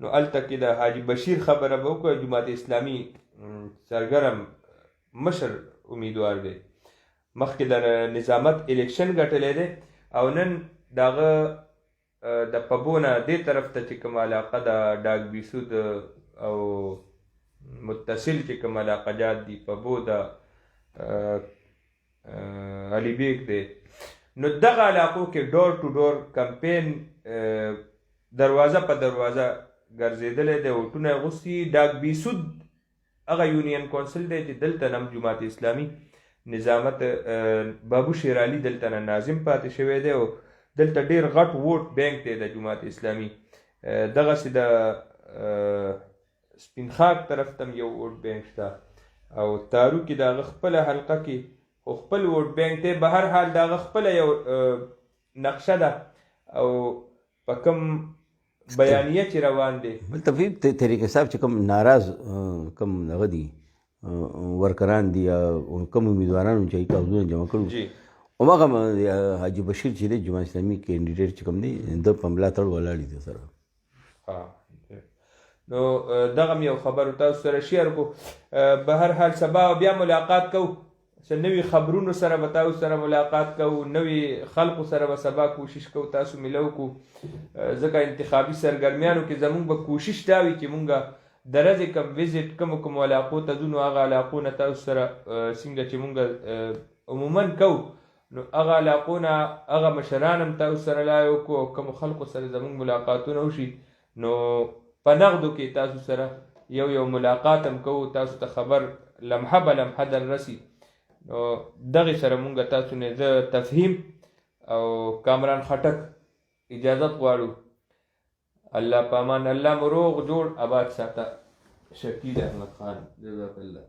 نو هلته کې د حاجي بشیر خبره به وکړو. جماعت اسلامي سرګرم مشر امیدوار دی، مخکې د نظامت الیکشن ګټلی دی او نن د هغه د پبو نه دې طرف ته چې کوم علاقه د ډاک بیسود او متصل چې کوم علاقه جات دي پبو د علي بیگ دی، نو دغه علاقو کې ډور ټو ډور کمپین دروازه په دروازه ګرځېدلی دی، ووټونه یې غوښتي. ډاک بیسود هغه یونین کونسل دی چې دلته نم جماعت اسلامي نظامت بابو شیر علي دلته نه ناظم پاتې شوی دی او دلته ډېر غټ ووټ بینک دی د جماعت اسلامي. دغسې د سپین خاک طرف ته یو ووټ بینک شته او تارو کې د هغه خپله حلقه کې خو خپل ووټ بینک دی. به هر حال د هغه خپله یو نقشه ده او په کوم بیانیه چې روان دی. تفریب طریقې صاحب چې کوم ناراض کوم هغه دي ورکران دي یا کوم امیدوارانو چې کاغذونه جمع کړو هماغه حاجي بشیر چې دی جماعت اسلامي کینډیډیټ چې کوم دی د په ملاتړ ولاړ دي سره. نو دغه م یو خبرو تاسو سره شیر کو. به هر حال سبا بیا ملاقات کوو، نوي خبرونو سره به تاسو سره ملاقات کوو، نوي خلقو سره به سبا کوشش کوو تاسو ملو کو. ځکه انتخابي سرګرمیانو کې زمونږ به کوشش دا وي چې مونږ د ورځې کوم ویزټ کوم علاقو ته ځو نو هغه علاقو نه تاسو سره څنګه چې مونږ عموما کوو نو هغه علاقو نه هغه مشران هم تاسو سره لایو کو او کوم خلقو سره زمونږ ملاقاتونه وشي نو په نغدو کې تاسو سره یو ملاقات هم کوو، تاسو ته خبر لمحه به لمحه در رسي. نو دغې سره مونږ تاسو نه زه تفهیم او کامران خټک اجازت غواړو. الله پامان، الله مو روغ جوړ آباد ساته. شکیل احمد خان، جزاک الله.